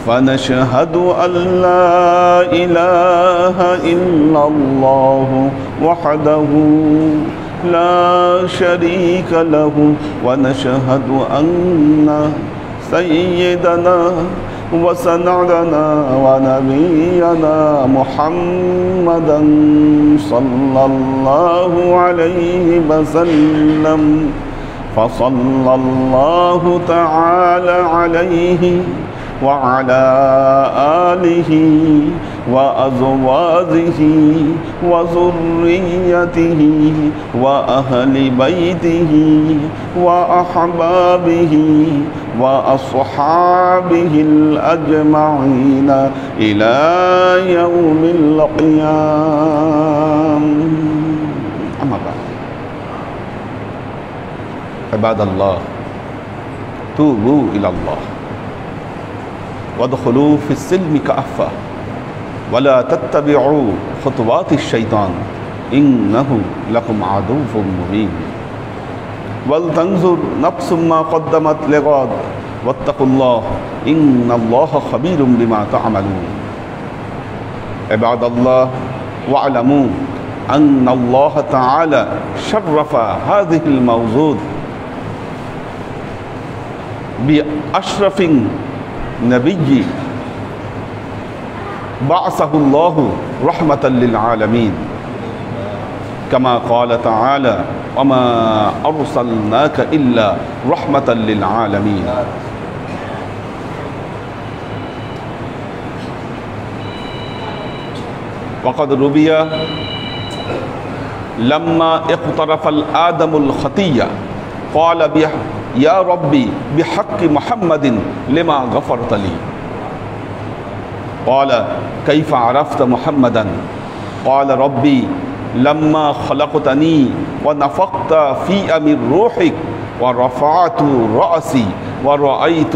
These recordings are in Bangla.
فنشهد أن لا إله إلا الله وحده لا شريك له ونشهد أن سيدنا وسندنا ونبينا محمدا صلى الله عليه وسلم فصلى الله تعالى عليه وعلى آله وأزواجه وذريته وأهل بيته وأحبابه وأصحابه الأجمعين إلى يوم القيامة. أما بعد، عباد الله، توبوا إلى الله وادخلوا في السلم كافة ولا تتبعوا خطوات الشيطان إنه لكم عدو مبين ولتنظر نفس ما قدمت لغد واتقوا الله إن الله خبير بما تعملون. عباد الله، واعلموا أن الله تعالى شرف هذه الموجود بأشرف نبي بعثه الله رحمة للعالمين كما قال تعالى وما أرسلناك إلا رحمة للعالمين. وقد روي لما اقترف الآدم الخطية قال يا ربي بحق محمد لما غفرت لي. قال كيف عرفت محمدا؟ قال ربي لما خلقتني ونفخت في من روحك ورفعت رأسي ورأيت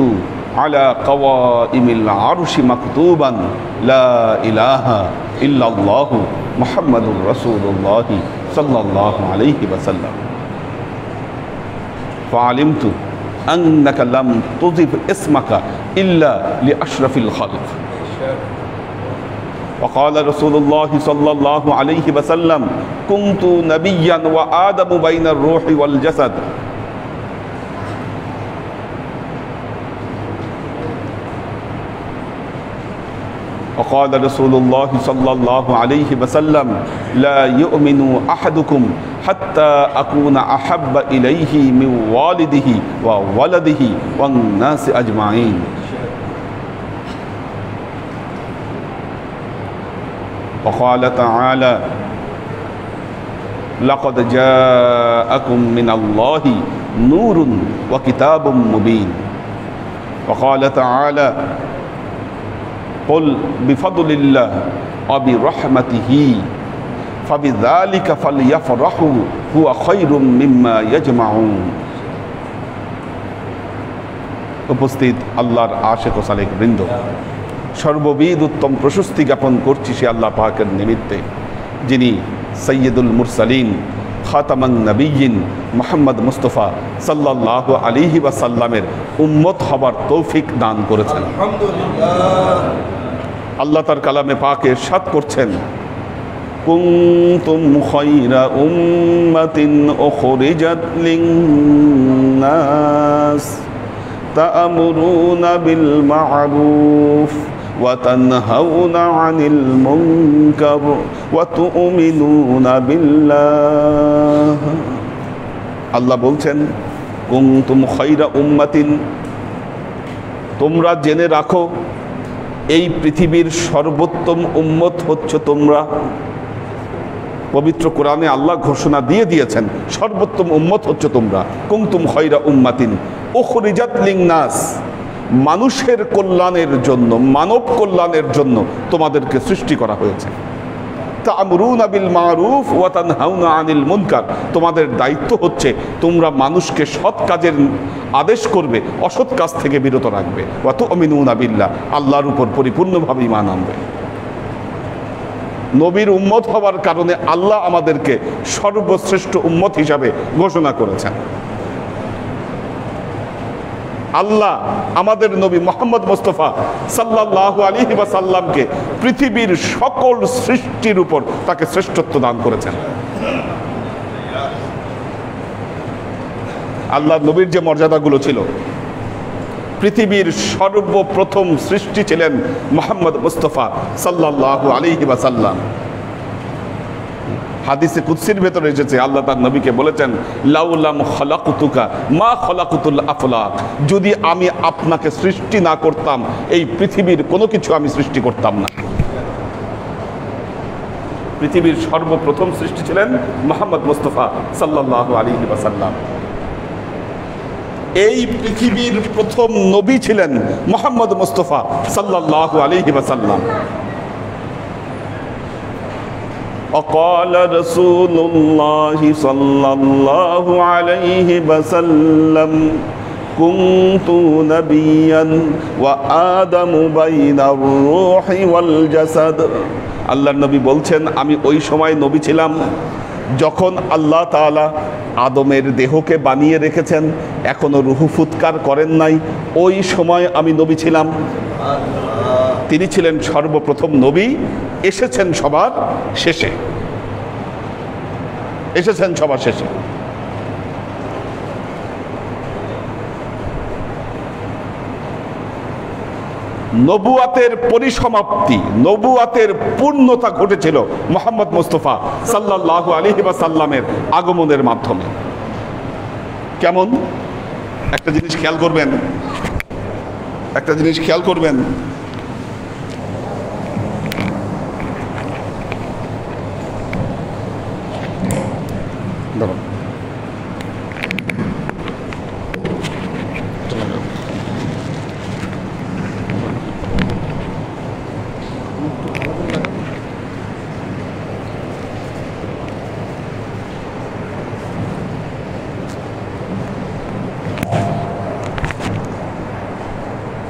على قوائم العرش مكتوبا لا إله إلا الله محمد رسول الله صلى الله عليه وسلم فعلمت أنك لم تضف اسمك إلا لأشرف الخلق. وقال رسول الله صلى الله عليه وسلم كنت نبيا وآدم بين الروح والجسد. وقال رسول الله صلى الله عليه وسلم لا يؤمن أحدكم حتى أكون أحب إليه من والده وولده والناس أجمعين. وقال تعالى لقد جاءكم من الله نور وكتاب مبين. وقال تعالى قل بفضل الله وبرحمته فبذلك فليفرحوا هو خير مما يجمعون. উপস্থিত আল্লাহর আশিক ও সালেক বৃন্দ, সর্ববিধ উত্তম প্রশস্তি জ্ঞাপন করছি সে আল্লাহ পাকের নিমিত্তে যিনি সৈয়দুল মুরসালিন খাতামান নবিয়্যিন মুহাম্মদ মুস্তাফা সাল্লাল্লাহু আলাইহি ওয়াসাল্লামের উম্মত হবার তৌফিক দান করেছেন। আল্লাহ তার কালামে পাকে ইরশাদ করছেন কুনতুম খায়রা উম্মাতিন উখরিজাত লিন-নাস তা'মুরুনা বিল মা'রুফ ওয়া তানহাউনা আনিল মুনকার ওয়া তু'মিনুনা বিল্লাহ। আল্লাহ বলছেন কুনতুম খায়রা উম্মাতিন, তোমরা জেনে রাখো এই পৃথিবীর সর্বোত্তম উম্মত হচ্ছ তোমরা। পবিত্র কোরআনে আল্লাহ ঘোষণা দিয়েছেন সর্বোত্তম উম্মত হচ্ছ তোমরা। কুনতুম খায়রা উম্মাতিন উখরিজাত লিন-নাস, মানুষের কল্যাণের জন্য, মানব কল্যাণের জন্য তোমাদেরকে সৃষ্টি করা হয়েছে। তা'মুরুনা বিল মা'রুফ ওয়া তানহাউনা আনিল মুনকার, তোমাদের দায়িত্ব হচ্ছে তোমরা মানুষকে সৎ কাজের আদেশ করবে, অসৎ কাজ থেকে বিরত রাখবে। ওয়া তু'মিনুনা বিল্লাহ, আল্লাহর উপর পরিপূর্ণভাবে ঈমান আনবে। নবীর উম্মত হওয়ার কারণে আল্লাহ আমাদেরকে সর্বশ্রেষ্ঠ উম্মত হিসাবে ঘোষণা করেছেন। আল্লাহ আমাদের নবী মুহাম্মদ মুস্তাফা সাল্লাল্লাহু আলাইহি ওয়াসাল্লামকে পৃথিবীর সকল সৃষ্টির উপর তাকে শ্রেষ্ঠত্ব দান করেছেন। আল্লাহ নবীর যে মর্যাদাগুলো ছিল, পৃথিবীর সর্বপ্রথম সৃষ্টি ছিলেন মুহাম্মদ মুস্তাফা সাল্লাল্লাহু আলাইহি ওয়াসাল্লাম। হাদিসে কুদসির ভেতরে এসেছে, আল্লাহ তার নবীকে বলেছেন, লাউলাম খলাকতুকা মা খলাকতুল আফলাক, যদি আমি আপনাকে সৃষ্টি না করতাম এই পৃথিবীর কোনো কিছু আমি সৃষ্টি করতাম না। পৃথিবীর সর্বপ্রথম সৃষ্টি ছিলেন মুহাম্মদ মুস্তাফা সাল্লাল্লাহু আলাইহি ওয়াসাল্লাম। এই পৃথিবীর প্রথম নবী ছিলেন মুহাম্মদ মুস্তাফা সাল্লাল্লাহু আলাইহি ওয়াসাল্লাম। وقال رسول الله صلى الله عليه وسلم كنت نبيا وآدم بين الروح والجسد। আল্লাহর নবী বলছেন, আমি ওই সময় নবী ছিলাম যখন আল্লাহ তাআলা আদমের দেহকে বানিয়ে রেখেছেন, এখনো রুহু ফুৎকার করেন নাই, ওই সময় আমি নবী ছিলাম। তিনি ছিলেন সর্বপ্রথম নবী, এসেছেন সবার শেষে, এসেছেন সবার শেষে। নবুয়াতের পরিসমাপ্তি, নবুয়াতের পূর্ণতা ঘটেছিল মুহাম্মদ মুস্তাফা সাল্লাল্লাহু আলাইহি ওয়াসাল্লামের আগমনের মাধ্যমে। কেমন? একটা জিনিস খেয়াল করবেন, একটা জিনিস খেয়াল করবেন,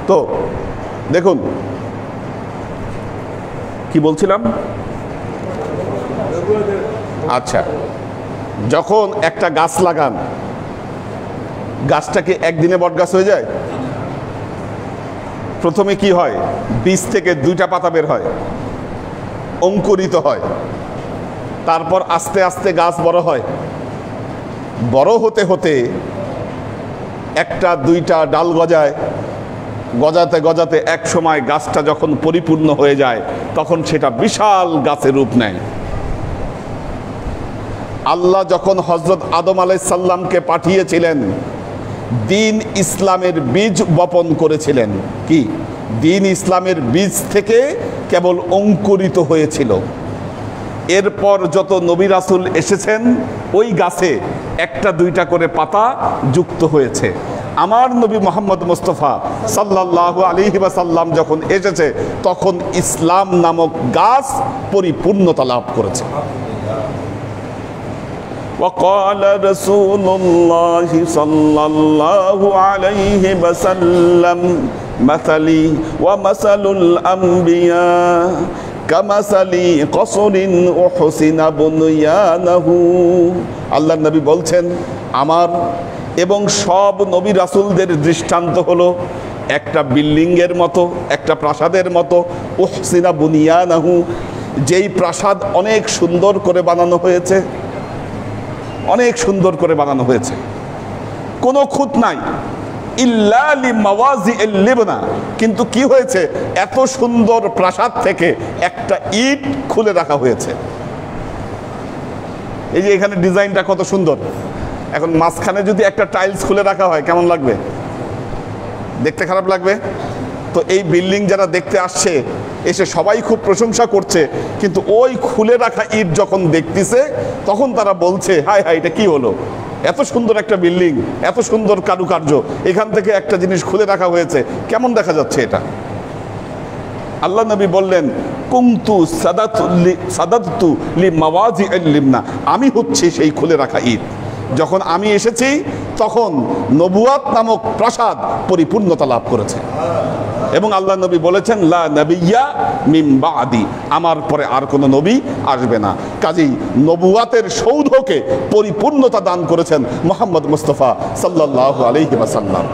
তো দেখুন কি বলছিলাম। আচ্ছা, যখন একটা গাছ লাগান, গাছটাকে একদিনে বট গাছ হয়ে যায়? প্রথমে কি হয়? বীজ থেকে দুইটা পাতা বের হয়, অঙ্কুরিত হয়, তারপর আস্তে আস্তে গাছ বড় হয়, বড় হতে হতে একটা দুইটা ডাল গজায়, গজাতে গজাতে এক সময় গাছটা যখন পরিপূর্ণ হয়ে যায় তখন সেটা বিশাল গাছের রূপ নেয়। আল্লাহ যখন হযরত আদম আলাইহিস সালামকে পাঠিয়েছিলেন, দ্বীন ইসলামের বীজ বপন করেছিলেন। কি? দ্বীন ইসলামের বীজ থেকে কেবল অঙ্কুরিত হয়েছিল। এরপর যত নবী রাসূল এসেছেন ওই গাছে একটা দুইটা করে পাতা যুক্ত হয়েছে। আমার নবী মুহাম্মদ মুস্তাফা সাল্লাল্লাহু আলাইহি ওয়াসাল্লাম যখন এসেছে তখন ইসলাম নামক গাছ পরিপূর্ণতা লাভ করেছে। وقال رسول الله صلى الله عليه وسلم مثلي ومثل الأنبياء كمثل قصر أحسن بنيانه। আল্লাহর নবী বলছেন, আমার এবং সব নবী রাসূলদের দৃষ্টান্ত হলো একটা বিল্ডিংয়ের মতো, একটা প্রাসাদের মতো। উহসিনা বুনিয়ানাহু, যেই প্রাসাদ অনেক সুন্দর করে বানানো হয়েছে, অনেক সুন্দর করে বানানো হয়েছে, কোনো খুঁত নাই, ইল্লা লিমাওয়াজিইল লিবনা। কিন্তু কি হয়েছে? এত সুন্দর প্রাসাদ থেকে একটা ইট খুলে রাখা হয়েছে। এই যে এখানে ডিজাইনটা কত সুন্দর, এখন মাঝখানে যদি একটা টাইলস খুলে রাখা হয় কেমন লাগবে? দেখতে খারাপ লাগবে। তো এই বিল্ডিং যারা দেখতে আসছে, এসে সবাই খুব প্রশংসা করছে, কিন্তু ওই খুলে রাখা ইট যখন দেখতেছে তখন তারা বলছে, হায় হায়, এটা কি হলো? এত সুন্দর একটা বিল্ডিং, এত সুন্দর কারুকার্য, এখান থেকে একটা জিনিস খুলে রাখা হয়েছে, কেমন দেখা যাচ্ছে এটা? আল্লাহ নবী বললেন, কুনতু সাদাতু লিমাওয়াজিইল লিবনা, আমি হচ্ছি সেই খুলে রাখা ইট। যখন আমি এসেছি তখন নবুয়াত নামক প্রাসাদ পরিপূর্ণতা লাভ করেছে। এবং আল্লাহ নবী বলেছেন, লা নবিয়্যা মিন বাদি, আমার পরে আর কোনো নবী আসবে না। কাজেই নবুয়াতের সৌধকে পরিপূর্ণতা দান করেছেন মুহাম্মদ মুস্তাফা সাল্লাল্লাহু আলাইহি ওয়াসাল্লাম।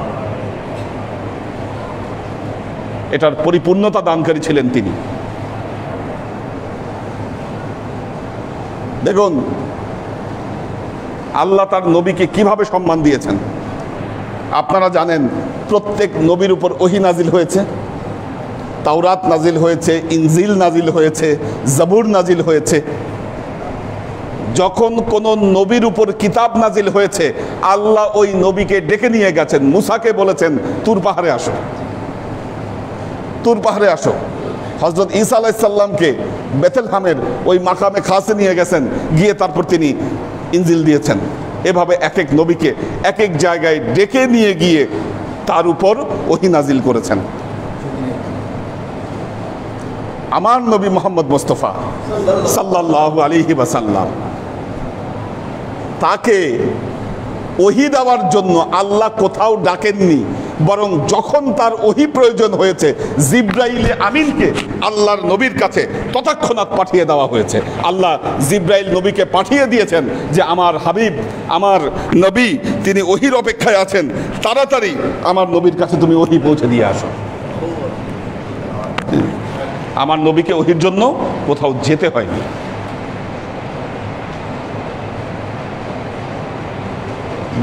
এটার পরিপূর্ণতা দানকারী ছিলেন তিনি। দেখুন আল্লাহ তার নবীকে কিভাবে সম্মান দিয়েছেন। আপনারা জানেন প্রত্যেক নবীর উপর ওহী নাজিল হয়েছে, তাওরাত নাজিল হয়েছে, ইনজিল নাজিল হয়েছে, জাবুর নাজিল হয়েছে। যখন কোন নবীর উপর কিতাব নাজিল হয়েছে আল্লাহ ওই নবীকে ডেকে নিয়ে গেছেন, মুসাকে বলেছেন তুর পাহাড়ে আসো, তুর পাহাড়ে আসো। হযরত ঈসা আলাইহিস সালামকে বেথলেহেমের ওই মাকামে খাসে নিয়ে গেছেন, গিয়ে তারপর তিনি ইনজিল দিয়েছেন। এভাবে এক এক নবীকে এক এক জায়গায় ডেকে নিয়ে গিয়ে তার উপর ওহী নাজিল করেছেন। আমার নবী মুহাম্মদ মুস্তাফা সাল্লাল্লাহু আলাইহি ওয়াসাল্লাম, তাকে ওহী দেওয়ার জন্য আল্লাহ কোথাও ডাকেননি, বরং যখন তার ওহী প্রয়োজন হয়েছে জিব্রাইল আমিনকে আল্লাহর নবীর কাছে তৎক্ষণাৎ পাঠিয়ে দেওয়া হয়েছে। আল্লাহ জিব্রাইল নবীকে পাঠিয়ে দিয়েছেন যে আমার হাবিব, আমার নবী তিনি ওহীর অপেক্ষায় আছেন, তাড়াতাড়ি আমার নবীর কাছে তুমি ওহী পৌঁছে দিয়ে আসো। আমার নবীকে ওহীর জন্য কোথাও যেতে হয়নি।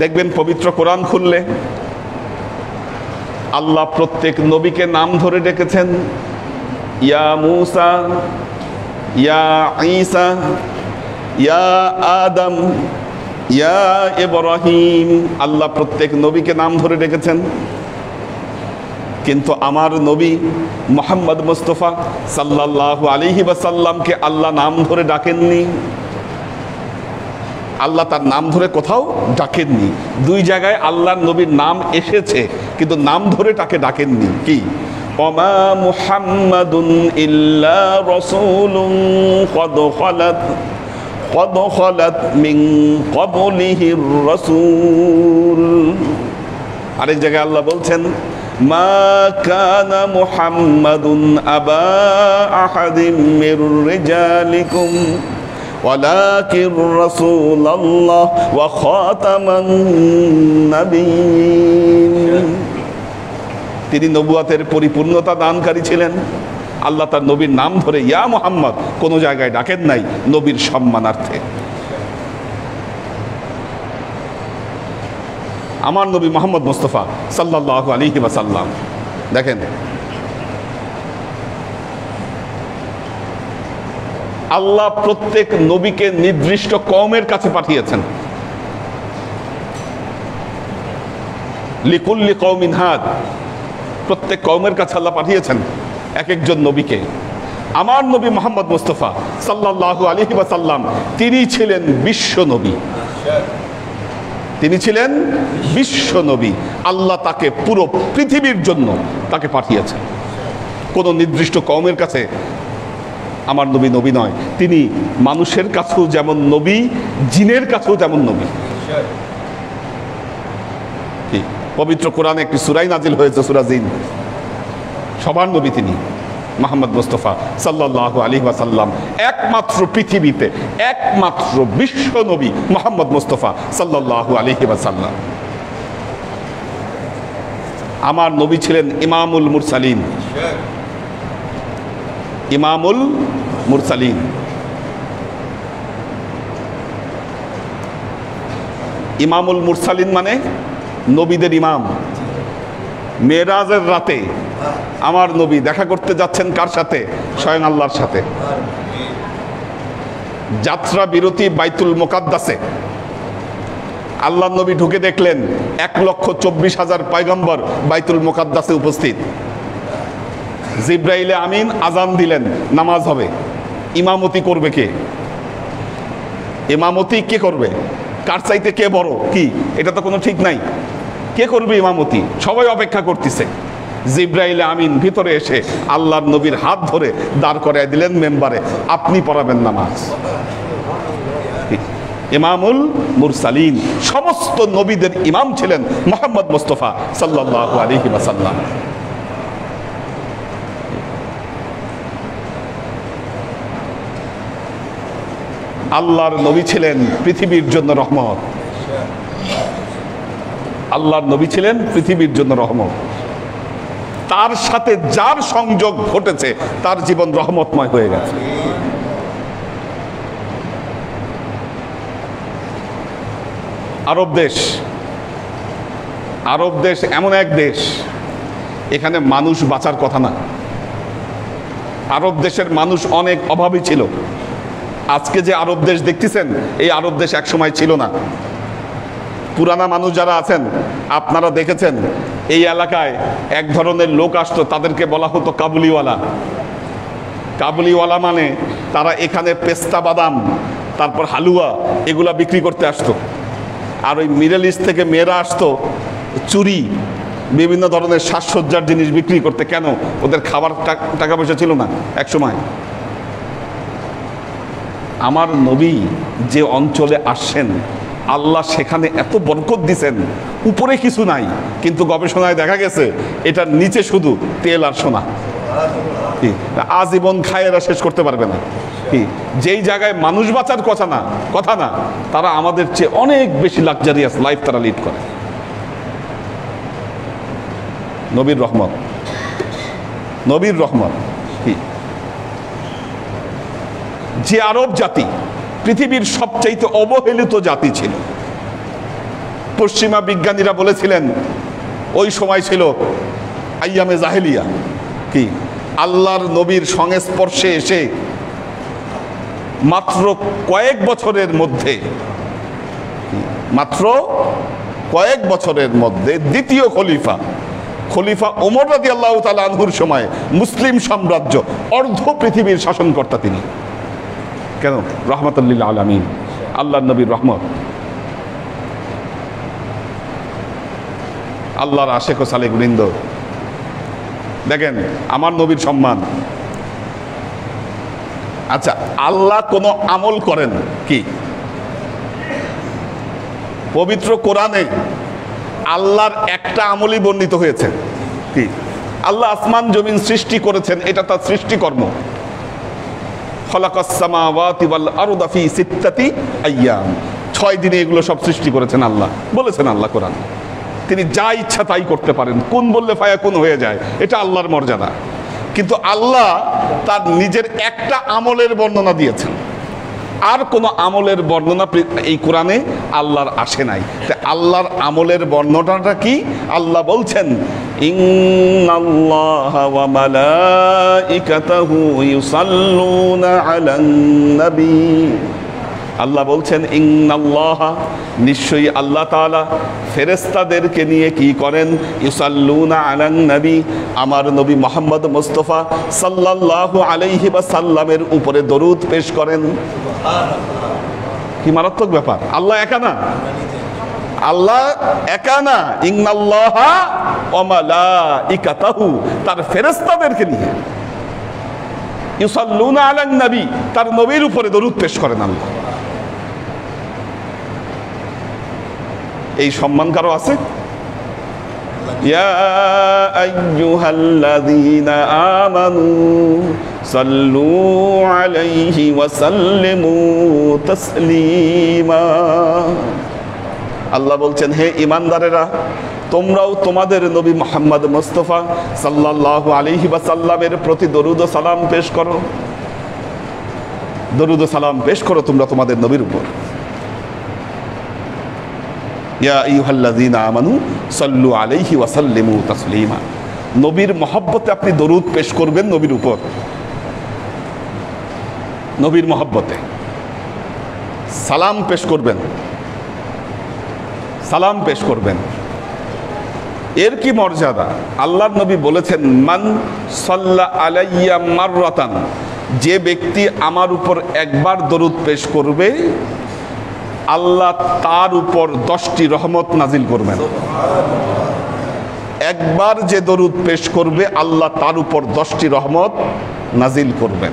দেখবেন পবিত্র কোরআন খুললে আল্লাহ প্রত্যেক নবীকে নাম ধরে ডেকেছেন, ইয়া মূসা, ইয়া ঈসা, ইয়া আদম, ইয়া ইব্রাহিম। আল্লাহ প্রত্যেক নবীকে নাম ধরে ডেকেছেন। কিন্তু আমার নবী মুহাম্মদ মুস্তাফা সাল্লাল্লাহু আলাইহি ওয়াসাল্লামকে আল্লাহ নাম ধরে ডাকেননি। আল্লাহ তার নাম ধরে কোথাও ডাকেননি। দুই জায়গায় আল্লাহর নবীর নাম এসেছে কিন্তু নাম ধরে তাকে ডাকেননি। কি? ওমা মুহাম্মাদুন ইল্লা রাসূলুন কদ খালাত মিন ক্বাবলিহির রাসূল। আরেক জায়গায় আল্লাহ বলছেন মা কানা মুহাম্মাদুন আবা আহাদিম মির রিজালিকুম ওয়ালাকিন রাসূলুল্লাহ ওয়া খাতামান নাবিয়্যিন। তিনি নবুয়াতের পরিপূর্ণতা দানকারী ছিলেন। আল্লাহ তার নবীর নাম ধরে ইয়া মুহাম্মদ কোনো জায়গায় ডাকেন নাই নবীর সম্মানার্থে। আমার নবী মুহাম্মদ মুস্তাফা সাল্লাল্লাহু আলাইহি ওয়াসাল্লাম, দেখেন আল্লাহ প্রত্যেক নবীকে নির্দিষ্ট কওমের কাছে পাঠিয়েছেন। লিকুল্লি কওমিন হাদ, প্রত্যেক কওমের কাছে আল্লাহ পাঠিয়েছেন এক একজন নবীকে। আমার নবী মুহাম্মদ মুস্তাফা সাল্লাল্লাহু আলাইহি ওয়াসাল্লাম তিনি ছিলেন বিশ্ব নবী। তিনি ছিলেন বিশ্ব নবী। আল্লাহ তাকে পুরো পৃথিবীর জন্য তাকে পাঠিয়েছেন। কোনো নির্দিষ্ট কওমের কাছে আমার নবী নবী নয়, তিনি মানুষের কাছেও যেমন নবী, জিনের কাছেও যেমন নবী। পবিত্র কোরআনে একটি সূরা নাজিল হয়েছে, সূরা জিন। সবার নবী তিনি মুহাম্মদ মুস্তাফা সাল্লাল্লাহু আলাইহি ওয়াসাল্লাম, একমাত্র পৃথিবীতে একমাত্র বিশ্ব নবী মুহাম্মদ মুস্তাফা সাল্লাল্লাহু আলাইহি ওয়াসাল্লাম। আমার নবী ছিলেন ইমামুল মুরসালিন। ইমামুল মুরসালিন, ইমামুল মুরসালিন মানে নবীদের ইমাম। মেরাজের রাতে আমার নবী দেখা করতে যাচ্ছেন কার সাথে? স্বয়ং আল্লাহর সাথে। যাত্রা বিরতি বাইতুল মুকাদ্দাসে আল্লাহর নবী ঢুকে দেখলেন 1,24,000 পয়গম্বর বাইতুল মুকাদ্দাসে উপস্থিত। জিব্রাইল আমিন আজান দিলেন, নামাজ হবে। ইমামতি করবে কে? ইমামতি কে করবে? কার চাইতে কে বড়? কি এটা তো কোনো ঠিক নাই। কে করবে ইমামতি? সবাই অপেক্ষা করতেছে। জিব্রাইল আমিন ভিতরে এসে আল্লাহর নবীর হাত ধরে দাঁড় করায় দিলেন মেম্বারে, আপনি পড়াবেন নামাজ। ইমামুল মুরসালিন, সমস্ত নবীদের ইমাম ছিলেন মুহাম্মদ মুস্তাফা সাল্লাল্লাহু আলাইহি ওয়াসাল্লাম। আল্লাহর নবী ছিলেন পৃথিবীর জন্য রহমত। আল্লাহর নবী ছিলেন পৃথিবীর জন্য রহমত। তার সাথে যার সংযোগ ঘটেছে তার জীবন রহমতময় হয়ে গেছে। আরব দেশ এমন এক দেশ, এখানে মানুষ বাঁচার কথা না। আরব দেশের মানুষ অনেক অভাবী ছিল। আজকে যে আরব দেশ দেখতেছেন, এই আরব দেশ এক সময় ছিল না। পুরানা মানুষ যারা আছেন আপনারা দেখেছেন, এই এলাকায় এক ধরনের লোক আসতো, তাদেরকে বলা হতো কাবুলিওয়ালা। কাবুলিওয়ালা মানে তারা এখানে পেস্তা বাদাম, তারপর হালুয়া এগুলা বিক্রি করতে আসতো। আর ওই মিডল ইস্ট থেকে মেয়েরা আসতো চুরি, বিভিন্ন ধরনের সাজসজ্জার জিনিস বিক্রি করতে। কেন? ওদের খাবার টাকা পয়সা ছিল না এক সময়। আমার নবী যে অঞ্চলে আসছেন, আল্লাহ সেখানে এত বরকত দিছেন, উপরে কিছু নাই, কিন্তু গবেষণায় দেখা গেছে এটার নিচে শুধু তেল আর সোনা। আজীবন খায়েরা শেষ করতে পারবে না। যেই জায়গায় মানুষ বাঁচার কথা না, তারা আমাদের চেয়ে অনেক বেশি লাক্সারিয়াস লাইফ তারা লিড করে। নবীর রহমত। যে আরব জাতি পৃথিবীর সবচাইতে অবহেলিত জাতি ছিল, পশ্চিমা বিজ্ঞানীরা বলেছিলেন ওই সময় ছিল আইয়ামে জাহেলিয়া। আল্লাহর নবীর সংস্পর্শে এসে মাত্র কয়েক বছরের মধ্যে দ্বিতীয় খলিফা ওমর রাদিয়াল্লাহু তাআলা আনহুর সময় মুসলিম সাম্রাজ্য অর্ধ পৃথিবীর শাসনকর্তা তিনি। কেন? রাহমাতুল লিল আলামিন, আল্লাহর নবীর রহমত। আল্লাহর আশেক ও সালেক বৃন্দ, দেখেন আমার নবীর সম্মান। আচ্ছা, আল্লাহ কোন আমল করেন কি? পবিত্র কোরআনে আল্লাহর একটা আমলই বর্ণিত হয়েছে। কি? আল্লাহ আসমান জমিন সৃষ্টি করেছেন, এটা তার সৃষ্টিকর্ম। খালাকাস সামাওয়াতি ওয়াল আরদা ফি সিত্তাতি আইয়াম, 6 দিনে এগুলো সব সৃষ্টি করেছেন আল্লাহ। বলেছেন আল্লাহ কোরআন, তিনি যা ইচ্ছা তাই করতে পারেন। কোন বললে ফায়াকুন হয়ে যায়, এটা আল্লাহর মর্যাদা। কিন্তু আল্লাহ তার নিজের একটা আমলের বর্ণনা দিয়েছেন, আর কোন আমলের বর্ণনা এই কোরআনে আল্লাহর আসে নাই। আল্লাহর আমলের বর্ণনাটা কি? আল্লাহ বলছেন ইন্নাল্লাহা ওয়া মালাইকাতাহু ইউসাল্লুনা আলান নবী। আল্লাহ বলছেন ইন্নাল্লাহা, নিশ্চয়ই আল্লাহ তাআলা ফেরেশতাদেরকে নিয়ে কি করেন? ইউসাল্লুনা আলান নবী, আমার নবী মুহাম্মদ মুস্তাফা সাল্লাল্লাহু আলাইহি ওয়াসাল্লামের উপরে দরুদ পেশ করেন। কি মারাত্মক ব্যাপার! আল্লাহ একা না, ইন্নাল্লাহা ওয়া মালাইকাতাহু, তার ফেরেশতাদেরকে নিয়ে ইউসাল্লুনা আলান নবী, তার নবীর উপরে দরুদ পেশ করেন আল্লাহ। এই সম্মান কারো আছে? ইয়া আইয়ুহাল্লাযীনা আমানু সাল্লু আলাইহি ওয়া সাল্লিমু তাসলিমা। আল্লাহ বলছেন, হে ঈমানদারেরা, তোমরাও তোমাদের নবী মুহাম্মদ মুস্তাফা সাল্লাল্লাহু আলাইহি ওয়াসাল্লামের প্রতি দরুদ ও সালাম পেশ করো। দরুদ ও সালাম পেশ করো তোমরা তোমাদের নবীর উপর। ইয়া আইয়ুহাল্লাযীনা আমানু সাল্লু আলাইহি ওয়া সাল্লিমু তাসলিমা। নবীর মহব্বতে আপনি দরুদ পেশ করবেন নবীর উপর, নবীর মহব্বতে সালাম পেশ করবেন। এর কি মর্যাদা! আল্লাহর নবী বলেছেন, মান সাল্লা আলাইয়া মাররাতান, যে ব্যক্তি আমার উপর একবার দরুদ পেশ করবে, আল্লাহ তার উপর 10টি রহমত নাজিল করবেন। একবার যে দরুদ পেশ করবে, আল্লাহ তার উপর 10টি রহমত নাজিল করবেন।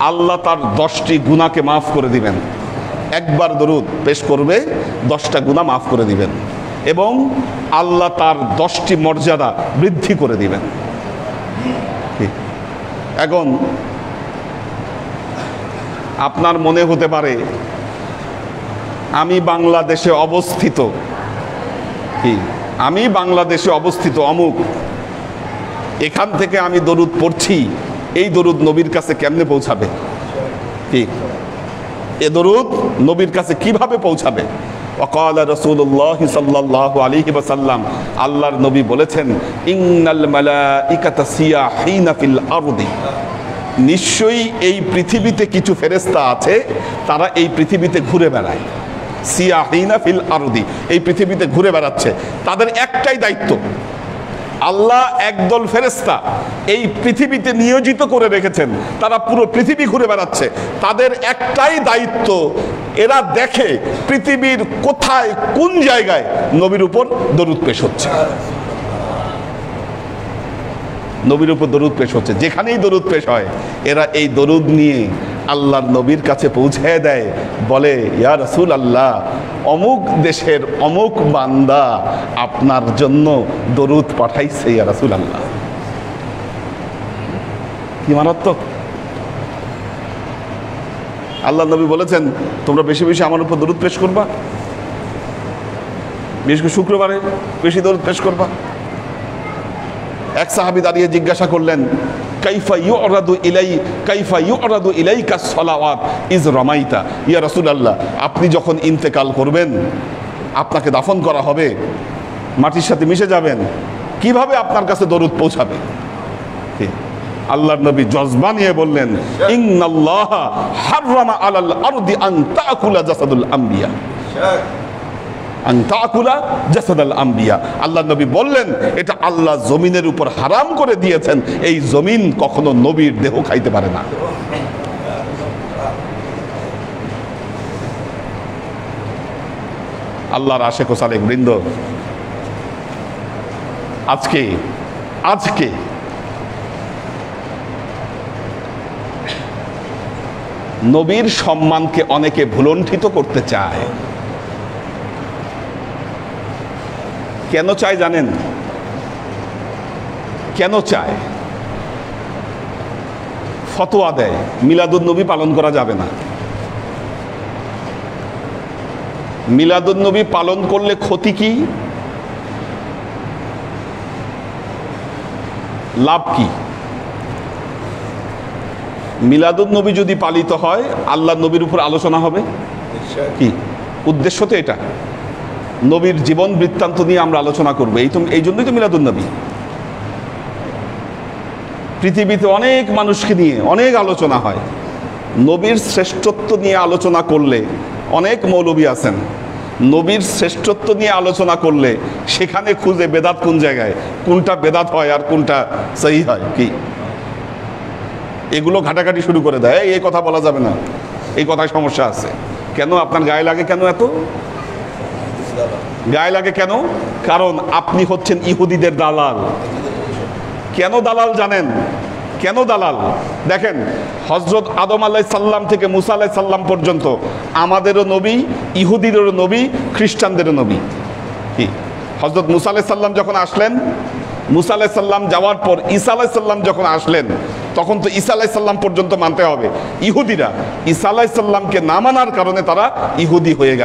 আল্লাহ তার 10টি গুনাহকে মাফ করে দিবেন। একবার দরুদ পেশ করবে, 10টা গুনাহ মাফ করে দিবেন, এবং আল্লাহ তার 10টি মর্যাদা বৃদ্ধি করে দিবেন। এখন আপনার মনে হতে পারে আমি বাংলাদেশে অবস্থিত অমুক, এখান থেকে আমি দরুদ পড়ছি, এই দরুদ নবীর কাছে কেমনে পৌঁছাবে? কি এ দরুদ নবীর কাছে কিভাবে পৌঁছাবে? ওয়াকাল রাসূলুল্লাহ সাল্লাল্লাহু আলাইহি ওয়াসাল্লাম, আল্লাহর নবী বলেছেন, ইন্নাল মালাইকাতা সিয়াহিনা ফিল আরদি, নিশ্চয়ই এই পৃথিবীতে কিছু ফেরেশতা আছে, তারা এই পৃথিবীতে ঘুরে বেড়ায়। সিয়াহিনা ফিল আরদি, এই পৃথিবীতে ঘুরে বেড়াচ্ছে। তাদের একটাই দায়িত্ব, আল্লাহ একদল ফেরেশতা এই পৃথিবীতে নিয়োজিত করে রেখেছেন, তারা পুরো পৃথিবী ঘুরে বেড়াচ্ছে। তাদের একটাই দায়িত্ব, এরা দেখে পৃথিবীর কোথায় কোন জায়গায় নবীর উপর দরুদ পেশ হচ্ছে। নবীর উপর দরুদ পেশ হচ্ছে, যেখানেই দরুদ পেশ হয় এরা এই দরুদ নিয়ে আল্লাহর নবীর কাছে পৌঁছে দেয়, বলে, ইয়া রাসূল আল্লাহ, অমুক দেশের অমুক বান্দা আপনার জন্য দরুদ পাঠাইছে ইয়া রাসূল আল্লাহ। কি মারাত্মক! আল্লাহ নবী বলেছেন, তোমরা বেশি বেশি আমার উপর দরুদ পেশ করবা, বিশেষ করে শুক্রবারে বেশি দরুদ পেশ করবা। এক সাহাবী দাঁড়িয়ে জিজ্ঞাসা করলেন, কাইফা ইউরাদু ইলাইকা সালাওয়াত ইজ রামাইতা, ইয়া রাসূলুল্লাহ, আপনি যখন ইন্তেকাল করবেন, আপনাকে দাফন করা হবে, মাটির সাথে মিশে যাবেন, কিভাবে আপনার কাছে দরুদ পৌঁছাবে? আল্লাহর নবী জজবা নিয়ে বললেন, ইন্নাল্লাহা হাররামা আলাল আরদি আন তাকুলা জাসাদুল আম্বিয়া, আল্লাহ নবী বললেন, এটা আল্লাহ জমিনের উপর হারাম করে দিয়েছেন, এই জমিন কখনো নবীর দেহ খাইতে পারে না। আল্লাহর আশেক ও সালেক বৃন্দ, আজকে নবীর সম্মানকে অনেকে ভুলণ্ঠিত করতে চায়। কেন চায় জানেন? কেন চায়? ফতোয়া দেয় মিলাদুন নবী পালন করা যাবে না। মিলাদুন নবী পালন করলে ক্ষতি কি, লাভ কি? মিলাদুন নবী যদি পালিত হয়, আল্লাহ নবীর উপর আলোচনা হবে। কি উদ্দেশ্য? তো এটা নবীর জীবন বৃত্তান্ত নিয়ে আমরা আলোচনা করবো, এই জন্যই তো মিলাদুন নবী। পৃথিবীতে অনেক মানুষকে নিয়ে অনেক আলোচনা হয়, নবীর শ্রেষ্ঠত্ব নিয়ে আলোচনা করলে অনেক মৌলবী আছেন, নবীর শ্রেষ্ঠত্ব নিয়ে আলোচনা করলে সেখানে খুঁজে বেদাত কোন জায়গায়, কোনটা বেদাত হয় আর কোনটা সহি হয়, কি এগুলো ঘাটাঘাটি শুরু করে দেয়। এই কথা বলা যাবে না, এই কথায় সমস্যা আছে। কেন আপনার গায়ে লাগে? কেন এত গায়ে লাগে? কেন? কারণ আপনি হচ্ছেন ইহুদিদের দালাল। কেন দালাল জানেন? কেন দালাল? দেখেন, হযরত আদম আলাইহিস সালাম থেকে মুসা আলাইহিস সালাম পর্যন্ত আমাদেরও নবী, ইহুদিদেরও নবী, খ্রিস্টানদেরও নবী। কি হযরত মুসা আলাইহিস সালাম যখন আসলেন, মুসা আলাইহিস সালাম যাওয়ার পর ঈসা আলাইহিস সালাম যখন আসলেন, তখন তো ঈসা আলাইহিস সালাম পর্যন্ত মানতে হবে। ইহুদিরা ঈসা আলাইহিস সালামকে না মানার কারণে তারা ইহুদি হয়ে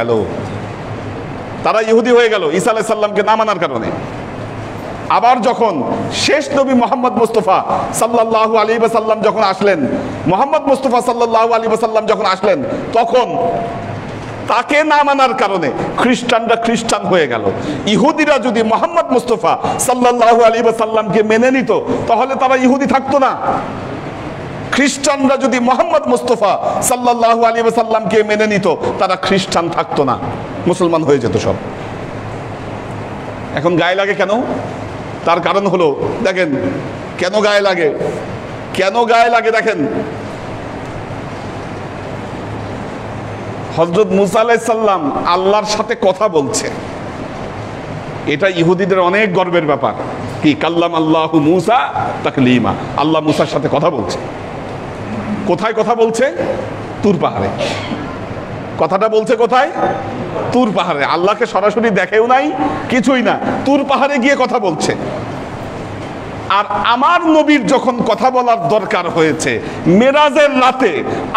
গেল। ঈসা আলাইহিস সালামকে না মানার কারণে। আবার যখন শেষ নবী মুহাম্মদ মুস্তাফা সাল্লাল্লাহু আলাইহি ওয়াসাল্লাম যখন আসলেন, মুহাম্মদ মুস্তাফা সাল্লাল্লাহু আলাইহি ওয়াসাল্লাম যখন আসলেন, তখন তাকে না মানার কারণে খ্রিস্টানরা খ্রিস্টান হয়ে গেল। ইহুদিরা যদি মুহাম্মদ মুস্তাফা সাল্লাল্লাহু আলাইহি ওয়াসাল্লামকে মেনে নিত, তাহলে তারা ইহুদি থাকতো না। খ্রিস্টানরা যদি মুহাম্মদ মুস্তাফা সাল্লাল্লাহু আলাইহি ওয়াসাল্লামকে মেনে নিত, তারা খ্রিস্টান থাকতো না, মুসলমান হয়ে যেত সব। এখন গায়ে লাগে কেন? তার কারণ হলো, দেখেন কেন গায়ে লাগে, কেন গায়ে লাগে দেখেন। হযরত মুসা আলাইহিস সালাম আল্লাহর সাথে কথা বলছে, এটা ইহুদিদের অনেক গর্বের ব্যাপার। কি কাল্লাম আল্লাহু মুসা তাকলিমা, আল্লাহ মুসার সাথে কথা বলছে। কোথায় কথা বলছে? তুর পাহাড়ে। কথাটা বলছে কোথায়? তুর পাহাড়ে। আল্লাহকে সরাসরি দেখেও নাই, কিছুই না, তুর পাহাড়ে গিয়ে কথা বলছে। আর আমার নবীর যখন কথা বলার দরকার হয়েছে, মেরাজের রাতে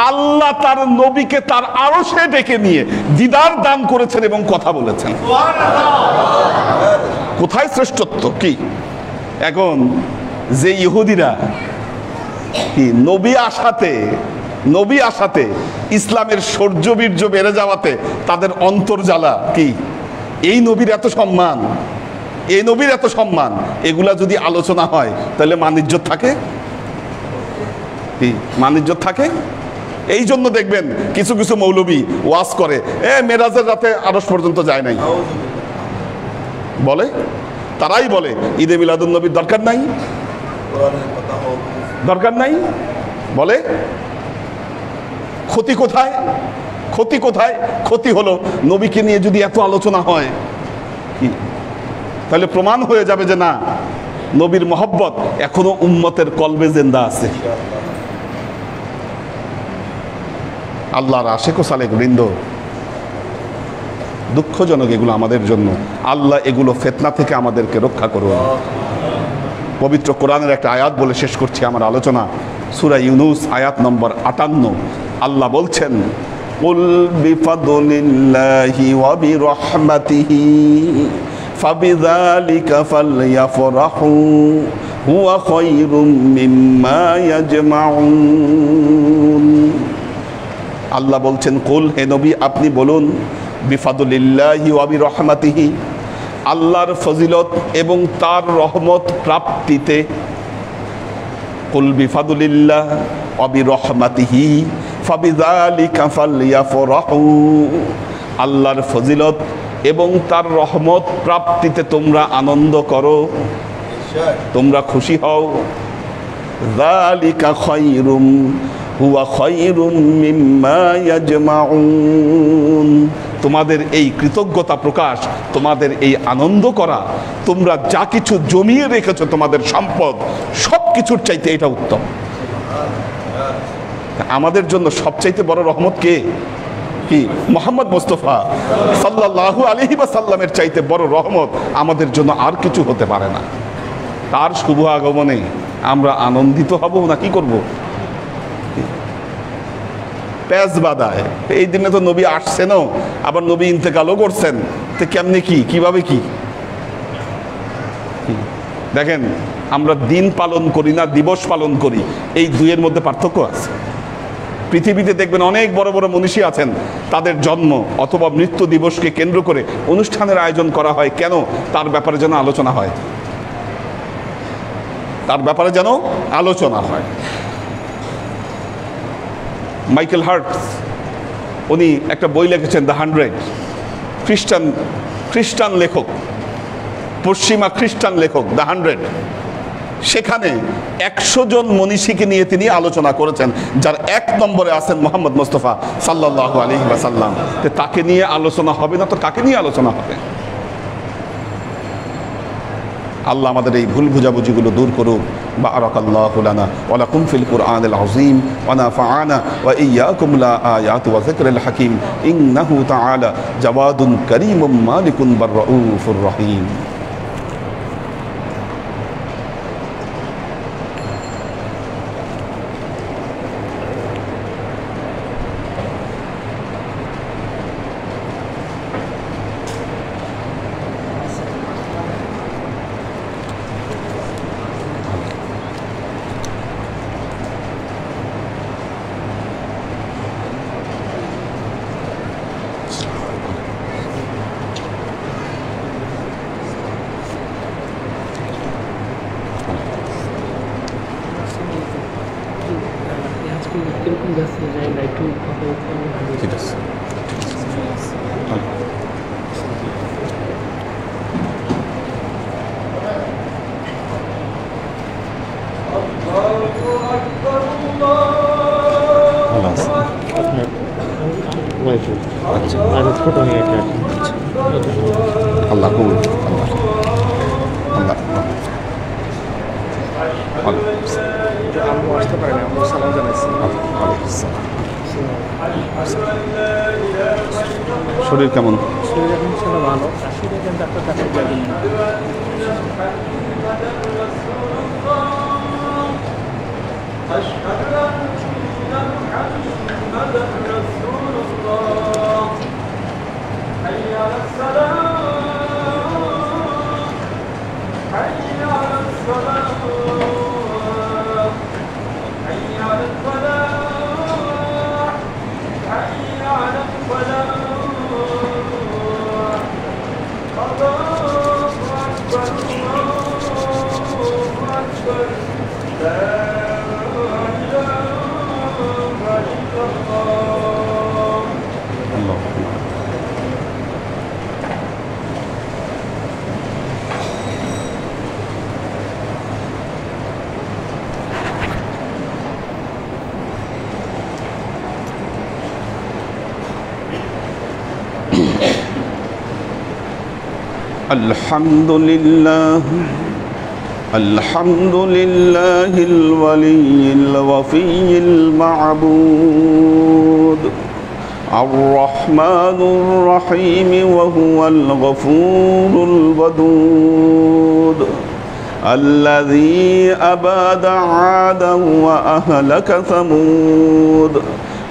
আল্লাহ তার নবীকে তার আরশে ডেকে নিয়ে দিদার দান করেছেন এবং কথা বলেছেন। কোথায় শ্রেষ্ঠত্ব? কি এখন যে ইহুদিরা কি নবী আসাতে ইসলামের শৌর্য বীর্য বেড়ে যাওয়াতে তাদের অন্তর্জালা কি, এই নবীর এত সম্মান, এই নবীর এত সম্মান, এগুলা যদি আলোচনা হয় তাহলে মানিজ্যত থাকে কি, মানিজ্যত থাকে। এই জন্য দেখবেন কিছু কিছু মৌলবী ওয়াজ করে মেরাজের রাতে আরশ পর্যন্ত যায় নাই বলে, তারাই বলে ঈদে মিলাদুন নবীর দরকার নাই, দরকার নাই বলে। ক্ষতি কোথায়, ক্ষতি কোথায়? ক্ষতি হলো নবীকে নিয়ে যদি এত আলোচনা হয় তাহলে প্রমাণ হয়ে যাবে যে না, নবীর মহব্বত এখনো উম্মতের কলবে জিন্দা আছে। আল্লাহর আশিক ও সালেক বৃন্দ, দুঃখজনক এগুলো আমাদের জন্য। আল্লাহ এগুলো ফিতনা থেকে আমাদেরকে রক্ষা করুন। পবিত্র কোরআনের একটা আয়াত বলে শেষ করছি আমার আলোচনা, সূরা ইউনূস আয়াত নম্বর 58। আল্লাহ বলছেন, কুল বিফাদলিল্লাহি ওয়া বিরহমাতিহি ফাবিযালিকা ফালইফরাহু হুয়া খায়রুম মিম্মা ইয়াজমাউন। আল্লাহ বলছেন, কুল, হে নবী আপনি বলুন, বিফাদলিল্লাহি ওয়া বিরহমাতিহি, আল্লাহর ফজিলত এবং তার রহমত প্রাপ্তিতে, কুল বিফাদলিল্লাহ ওয়া বিরহমাতিহি ফাবিযালিকা ফালইফরাহু, আল্লাহর ফজিলত এবং তার রহমত প্রাপ্তিতে তোমরা আনন্দ করো, তোমরা খুশি হও। যালিকা খায়রুম হুয়া খায়রুম মিম্মা ইয়াজমাউন, তোমাদের এই কৃতজ্ঞতা প্রকাশ, তোমাদের এই আনন্দ করা, তোমরা যা কিছু জমিয়ে রেখেছো তোমাদের সম্পদ, সব কিছুর চাইতে এটা উত্তম। আমাদের জন্য সবচাইতে বড় রহমত কে? কি? মুহাম্মদ মুস্তাফা সাল্লাল্লাহু আলাইহি ওয়াসাল্লামের চাইতে বড় রহমত আমাদের জন্য আর কিছু হতে পারে না। তার শুভ আগমনে আমরা আনন্দিত হব না কি করব? পেঁচ বাদায় এই দিনে তো নবী আসছেনও, আবার নবী ইন্তেকালও করছেন, তো কেমনি কি, কিভাবে কি? দেখেন, আমরা দিন পালন করি না দিবস পালন করি, এই দুইয়ের মধ্যে পার্থক্য আছে। পৃথিবীতে দেখবেন অনেক বড় বড় মনীষী আছেন, তাদের জন্ম অথবা মৃত্যু দিবসকে কেন্দ্র করে অনুষ্ঠানের আয়োজন করা হয়। কেন? তার ব্যাপারে যেন আলোচনা হয়, তার ব্যাপারে যেন আলোচনা হয়। মাইকেল হার্টস উনি একটা বই লিখেছেন, দ্য 100, খ্রিস্টান লেখক, পশ্চিমা খ্রিস্টান লেখক, দ্য 100। সেখানে 100 জন মনীষীকে নিয়ে তিনি আলোচনা করেছেন, যার 1 নম্বরে আছেন মুহাম্মদ মুস্তাফা সাল্লাল্লাহু আলাইহি ওয়াসাল্লাম। তাকে নিয়ে আলোচনা হবে না তো কাকে নিয়ে আলোচনা হবে? আল্লাহ আমাদের এই ভুল বুঝাবুঝিগুলো দূর করুক। বারাকাল্লাহু লানা ওয়া লাকুম ফিল কুরআনিল আযীম ওয়া নাফা'ানা ওয়া ইয়্যাকুম লা আয়াতি ওয়া যিকরিল হাকীম ইন্নাহু তাআলা জাওয়াদুন কারীমুম মালিকুন বাররাউফুর রহিম। ঠিক আছে। আল্লাহ কবুল। আল্লাহ আসতে পারে না, আমরা সালাম জানাইছি। শরীর কেমন? শরীর এখন ছিল ভালো, ডাক্তার কাছে যাবেন না। حي على الصلاة الحمد لله الحمد لله الولي الوفي المعبود الرحمن الرحيم وهو الغفور الودود الذي أباد عادا وأهلك ثمود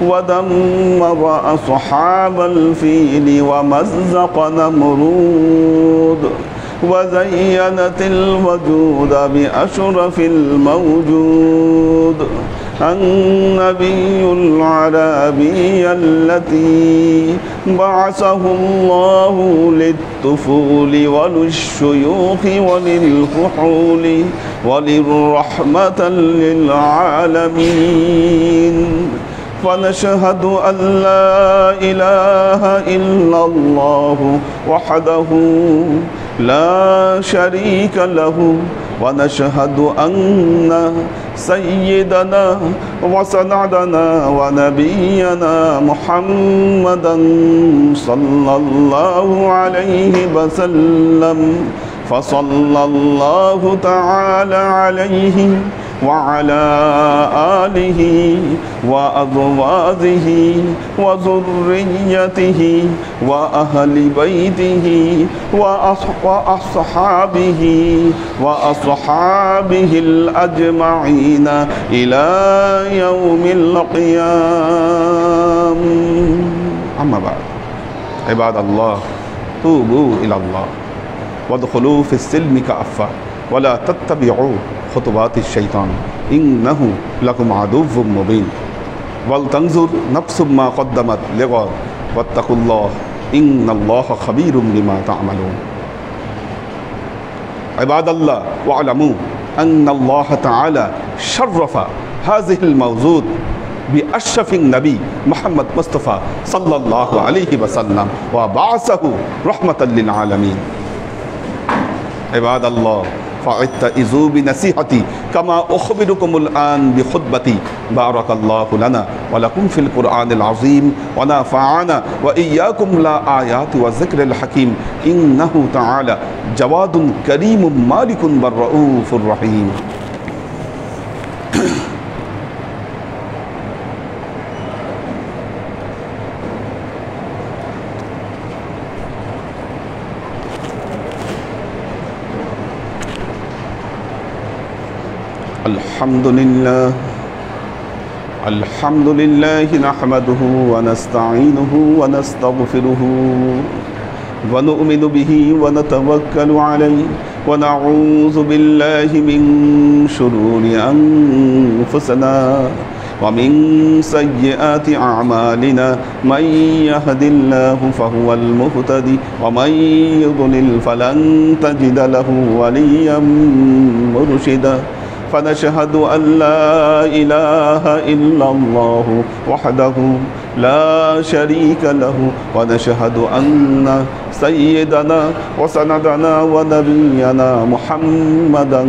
ودمر أصحاب الفيل ومزق نمرود وزينت الوجود بأشرف الموجود النبي العربي التي بعثه الله للطفول وللشيوخ وللكحول وللرحمة للعالمين فنشهد أن لا إله إلا الله وحده لا شريك له ونشهد أن سيدنا وسندنا ونبينا محمدا صلى الله عليه وسلم فصلى الله تعالى عليه وعلى آله وأزواجه وذريته وأهل بيته وأصحابه الأجمعين إلى يوم القيام. أما بعد عباد الله توبوا إلى الله وادخلوا في السلم كافة ولا تتبعوا خطوات الشيطان إنه لكم عدو مبين ولتنظر نفس ما قدمت لغد واتقوا الله إن الله خبير بما تعملون. عباد الله واعلموا أن الله تعالى شرف هذه الموجود بأشرف النبي محمد مصطفى صلى الله عليه وسلم وبعثه رحمة للعالمين. عباد الله فاتعظوا بنصيحتي كما أخبركم الآن بخطبتي. بارك الله لنا ولكم في القرآن العظيم ونفعنا وإياكم لا آيات والذكر الحكيم إنه تعالى جواد كريم مالك بالرؤوف الرحيم. الحمد لله نحمده ونستعينه ونستغفره ونؤمن به ونتوكل عليه ونعوذ بالله من شرور أنفسنا ومن سيئات أعمالنا من يهد الله فهو المهتدي ومن يضلل فلن تجد له وليا مرشدا فنشهد أن لا إله إلا الله وحده لا شريك له ونشهد أن سيدنا وسندنا ونبينا محمدا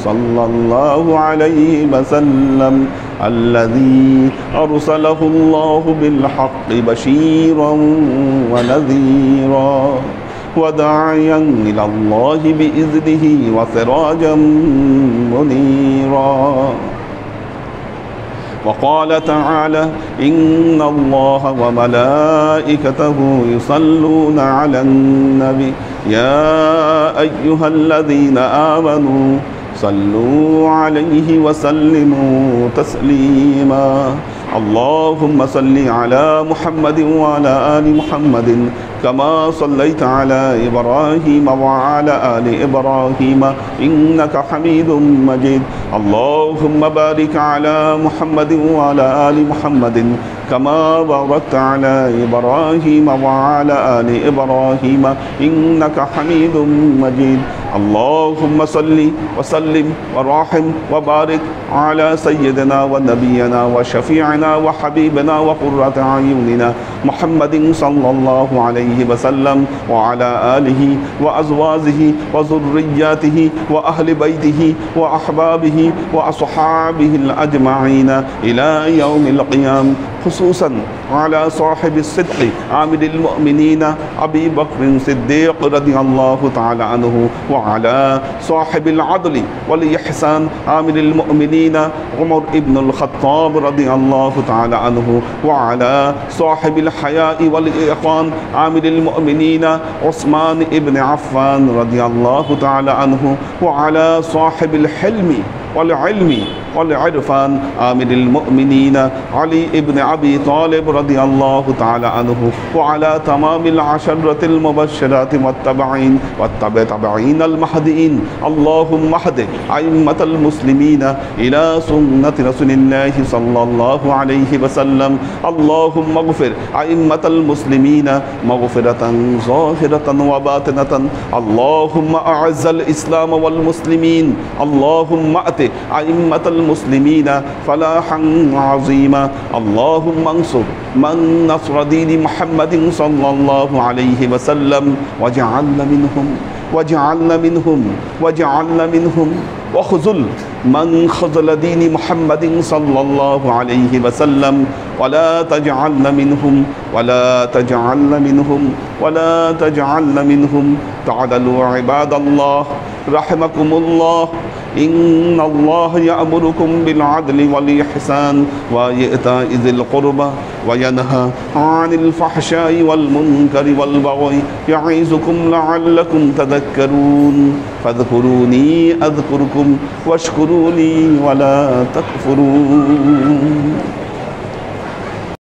صلى الله عليه وسلم الذي أرسله الله بالحق بشيرا ونذيرا وداعيا إلى الله بإذنه وسراجا منيرا. وقال تعالى إن الله وملائكته يصلون على النبي يا أيها الذين آمنوا صلوا عليه وسلموا تسليما. اللهم صل على محمد وعلى آل محمد كما صليت على إبراهيم وعلى آل إبراهيم إنك حميد مجيد. اللهم بارك على محمد وعلى آل محمد كما باركت على إبراهيم وعلى آل إبراهيم إنك حميد مجيد اللهم صل وسلم ورحم وبارك على سيدنا ونبينا وشفيعنا وحبيبنا وقرة أعيننا محمد صلى الله عليه وسلم وعلى آله وأزواجه وذرياته وأهل بيته وأحبابه وأصحابه الأجمعين إلى يوم القيامة خصوصا على صاحب الصدق عامل المؤمنين أبي بكر الصديق رضي الله تعالى عنه وعلى صاحب العدل والإحسان عامل المؤمنين عمر بن الخطاب رضي الله تعالى عنه وعلى صاحب الحياء والإخوان عامل المؤمنين عثمان بن عفان رضي الله تعالى عنه وعلى صاحب الحلم والعلم والعرفان عامل المؤمنين علي بن أبي طالب رضي الله تعالى عنه وعلى تمام العشرة المبشرات والتابعين المهديين اللهم اهد أئمة المسلمين إلى سنة رسول الله صلى الله عليه وسلم اللهم اغفر أئمة المسلمين مغفرة ظاهرة وباطنة اللهم أعز الإسلام والمسلمين اللهم أت أئمة المسلمين فلاحا عظيما اللهم انصر من نصر دين محمد صلى الله عليه وسلم واجعلنا منهم وخذل من خذل دين محمد صلى الله عليه وسلم ولا تجعلنا منهم تعالوا عباد الله رحمكم الله إن الله يأمركم بالعدل والإحسان وإيتاء ذي القربى وينهى عن الفحشاء والمنكر والبغي يعظكم لعلكم تذكرون فاذكروني أذكركم واشكروا لي ولا تكفرون